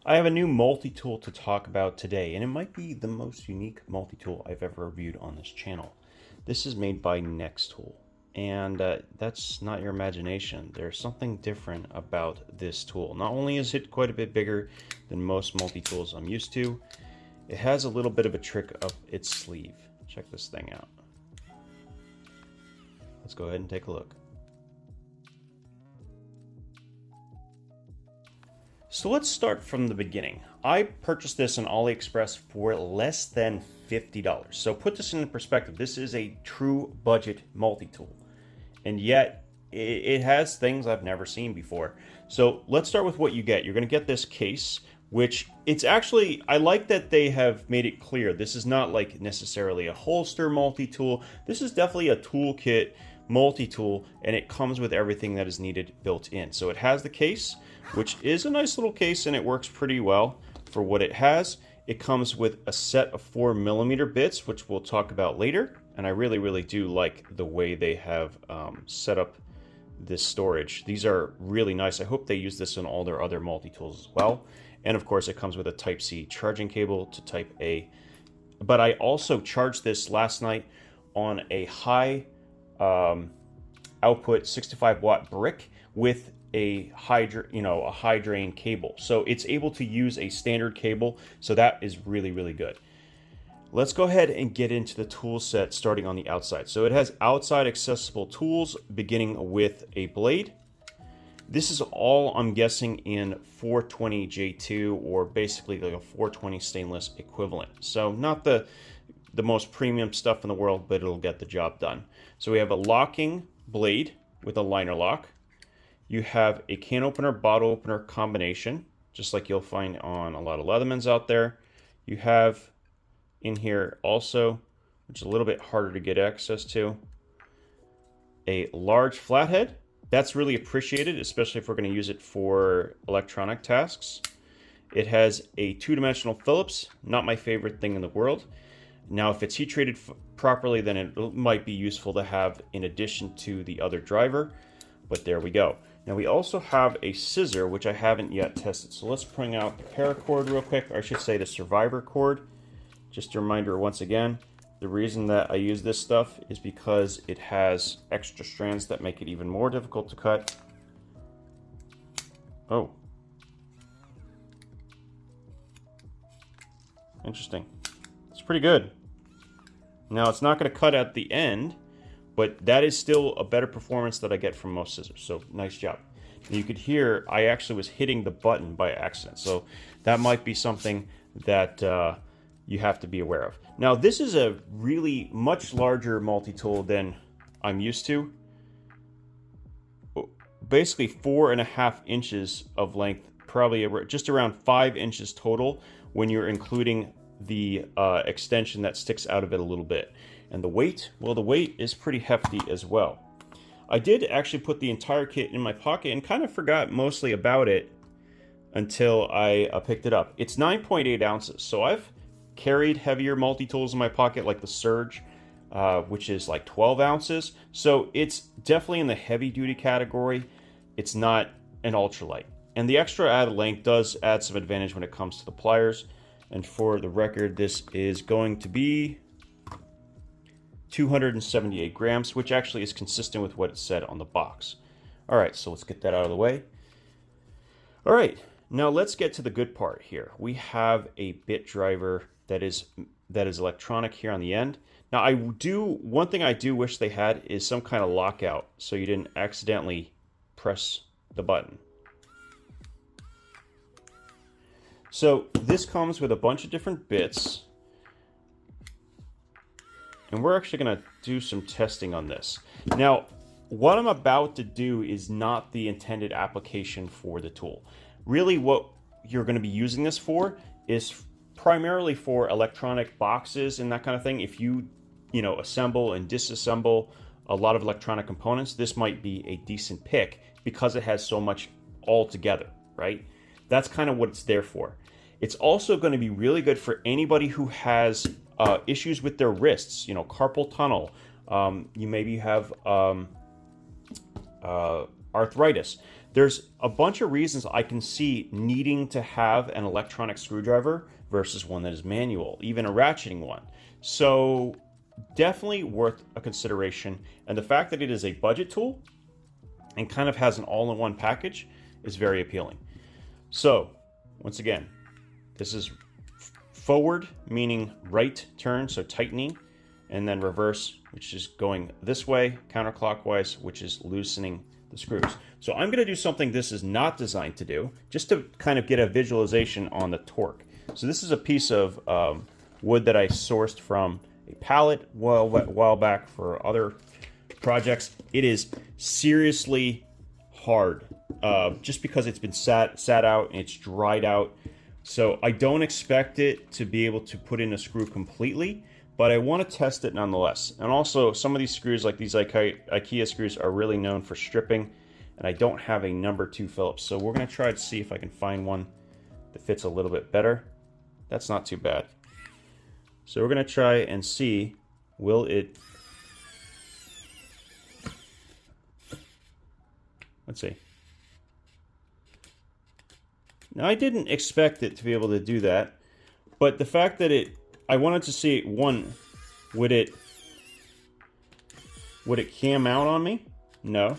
I have a new multi-tool to talk about today, and it might be the most unique multi-tool I've ever reviewed on this channel. This is made by Nextool, and that's not your imagination. There's something different about this tool. Not only is it quite a bit bigger than most multi-tools I'm used to, it has a little bit of a trick up its sleeve. Check this thing out. Let's go ahead and take a look. So let's start from the beginning. I purchased this on AliExpress for less than $50. So put this in perspective. This is a true budget multi-tool. And yet it has things I've never seen before. So let's start with what you get. You're going to get this case, which it's actually, I like that they have made it clear. This is not like necessarily a holster multi-tool. This is definitely a toolkit multi-tool, and it comes with everything that is needed built in. So it has the case, which is a nice little case, and it works pretty well for what it has. It comes with a set of 4mm bits, which we'll talk about later. And I really do like the way they have set up this storage. These are really nice. I hope they use this in all their other multi-tools as well. And of course, it comes with a Type-C charging cable to Type-A. But I also charged this last night on a high output 65-watt brick with a high drain cable. So it's able to use a standard cable. So that is really good. Let's go ahead and get into the tool set starting on the outside. So it has outside accessible tools beginning with a blade. This is all, I'm guessing, in 420 J2 or basically like a 420 stainless equivalent. So not the most premium stuff in the world, but it'll get the job done. So we have a locking blade with a liner lock. You have a can opener, bottle opener combination, just like you'll find on a lot of Leathermans out there. You have in here also, which is a little bit harder to get access to, a large flathead. That's really appreciated, especially if we're going to use it for electronic tasks. It has a 2-dimensional Phillips, not my favorite thing in the world. Now, if it's heat treated properly, then it might be useful to have in addition to the other driver, but there we go. Now we also have a scissor, which I haven't yet tested. So let's bring out the paracord real quick, or I should say the survivor cord. Just a reminder once again, the reason that I use this stuff is because it has extra strands that make it even more difficult to cut. Oh. Interesting. It's pretty good. Now it's not going to cut at the end, but that is still a better performance that I get from most scissors. So nice job. And you could hear I actually was hitting the button by accident. So that might be something that you have to be aware of. Now this is a really much larger multi-tool than I'm used to. Basically 4.5 inches of length, probably just around 5 inches total when you're including the extension that sticks out of it a little bit. And the weight, well, the weight is pretty hefty as well. I did actually put the entire kit in my pocket and kind of forgot mostly about it until I picked it up. It's 9.8 ounces, so I've carried heavier multi-tools in my pocket like the Surge, which is like 12 ounces. So it's definitely in the heavy duty category. It's not an ultralight. And the extra added length does add some advantage when it comes to the pliers. And for the record, this is going to be 278 grams, which actually is consistent with what it said on the box. All right, so let's get that out of the way. All right, now let's get to the good part here. We have a bit driver that is electronic here on the end. Now one thing I do wish they had is some kind of lockout so you didn't accidentally press the button. So this comes with a bunch of different bits, and we're actually going to do some testing on this. Now, what I'm about to do is not the intended application for the tool. Really what you're going to be using this for is primarily for electronic boxes and that kind of thing. If you assemble and disassemble a lot of electronic components, this might be a decent pick because it has so much all together, right? That's kind of what it's there for. It's also going to be really good for anybody who has issues with their wrists, carpal tunnel. You maybe have arthritis. there's a bunch of reasons I can see needing to have an electronic screwdriver versus one that is manual, even a ratcheting one. So definitely worth a consideration. And the fact that it is a budget tool and kind of has an all-in-one package is very appealing. So once again, this is forward, meaning right turn, so tightening, and then reverse, which is going this way, counterclockwise, which is loosening the screws. So I'm going to do something this is not designed to do, just to kind of get a visualization on the torque. So this is a piece of wood that I sourced from a pallet a while back for other projects. It is seriously hard, just because it's been sat out and it's dried out. So I don't expect it to be able to put in a screw completely, but I want to test it nonetheless. And also, some of these screws, like these IKEA screws, are really known for stripping, and I don't have a number 2 Phillips. So we're going to try to see if I can find one that fits a little bit better. That's not too bad. So we're going to try and see, will it... Let's see. Now, I didn't expect it to be able to do that, but the fact that I wanted to see, one, would it cam out on me? No,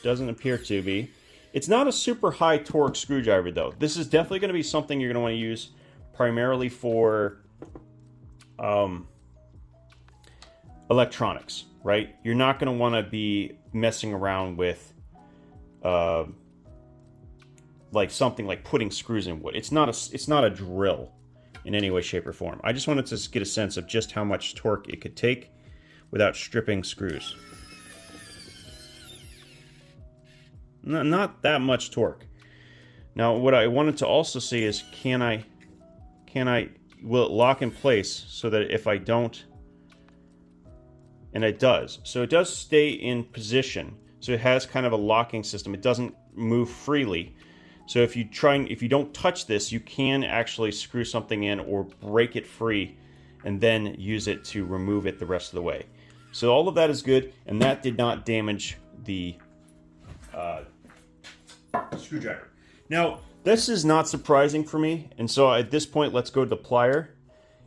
doesn't appear to be. It's not a super high torque screwdriver though. This is definitely going to be something you're going to want to use primarily for electronics, right? You're not going to want to be messing around with like something like putting screws in wood. It's not a drill in any way, shape, or form. I just wanted to get a sense of just how much torque it could take without stripping screws. Not that much torque. Now, what I wanted to also see is, will it lock in place so that if I don't, and it does. So it does stay in position. So it has kind of a locking system. It doesn't move freely. So if you don't touch this, you can actually screw something in or break it free and then use it to remove it the rest of the way. So all of that is good, and that did not damage the screwdriver. Now, this is not surprising for me, and so at this point, let's go to the plier.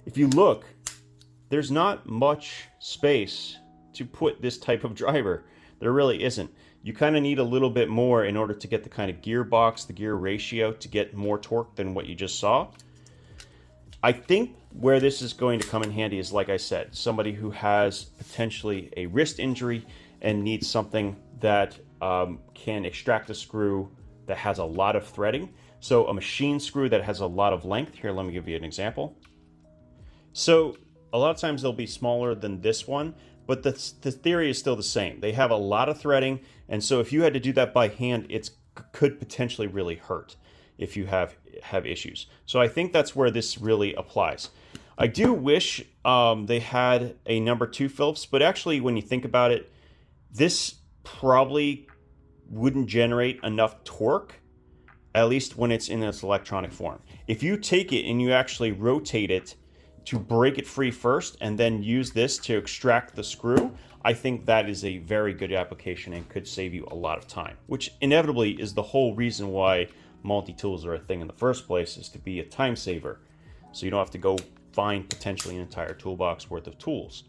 If you look, there's not much space to put this type of driver. There really isn't. You kind of need a little bit more in order to get the kind of gearbox, the gear ratio, to get more torque than what you just saw. I think where this is going to come in handy is, like I said, somebody who has potentially a wrist injury and needs something that can extract a screw that has a lot of threading. So a machine screw that has a lot of length. Here, let me give you an example. So a lot of times they'll be smaller than this one, but the theory is still the same. They have a lot of threading, and so if you had to do that by hand, it could potentially really hurt if you have issues. So I think that's where this really applies. I do wish they had a number 2 Phillips, but actually when you think about it, this probably wouldn't generate enough torque, at least when it's in its electronic form. If you take it and you actually rotate it to break it free first and then use this to extract the screw, I think that is a very good application and could save you a lot of time, which inevitably is the whole reason why multi-tools are a thing in the first place, is to be a time saver. So you don't have to go find potentially an entire toolbox worth of tools.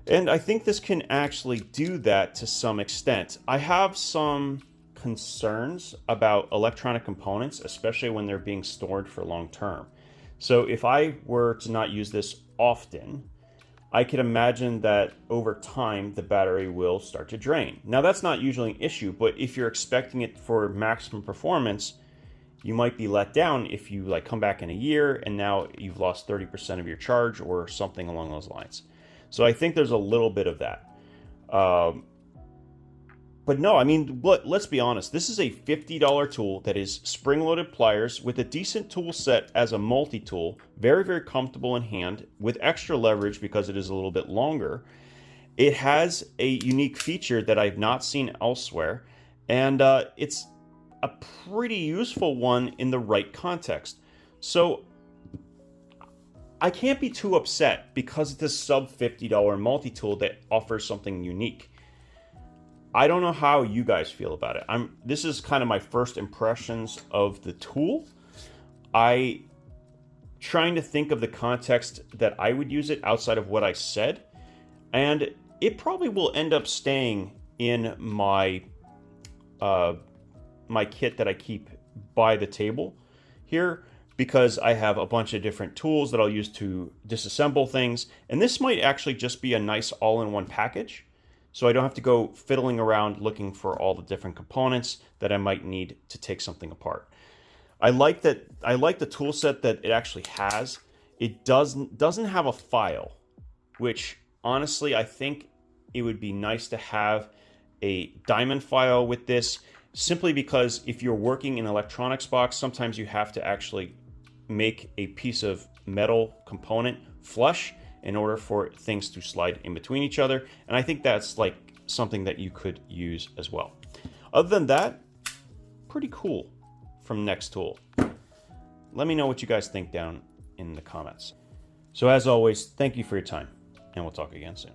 And I think this can actually do that to some extent. I have some concerns about electronic components, especially when they're being stored for long term. So if I were to not use this often, I could imagine that over time the battery will start to drain. Now that's not usually an issue, but if you're expecting it for maximum performance, you might be let down if you come back in a year and now you've lost 30% of your charge or something along those lines. So I think there's a little bit of that. But no, I mean, let's be honest. This is a $50 tool that is spring-loaded pliers with a decent tool set as a multi-tool. Very, very comfortable in hand with extra leverage because it is a little bit longer. It has a unique feature that I've not seen elsewhere. And it's a pretty useful one in the right context. So I can't be too upset because it's a sub $50 multi-tool that offers something unique. I don't know how you guys feel about it. This is kind of my first impressions of the tool. Trying to think of the context that I would use it outside of what I said, and it probably will end up staying in my my kit that I keep by the table here, because I have a bunch of different tools that I'll use to disassemble things, and this might actually just be a nice all-in-one package, so I don't have to go fiddling around looking for all the different components that I might need to take something apart. I like the tool set that it actually has. It doesn't have a file, which honestly I think it would be nice to have a diamond file with this, simply because if you're working in an electronics box, sometimes you have to actually make a piece of metal component flush in order for things to slide in between each other, and I think that's like something that you could use as well. Other than that, pretty cool from Nextool. Let me know what you guys think down in the comments. So as always, thank you for your time, and we'll talk again soon.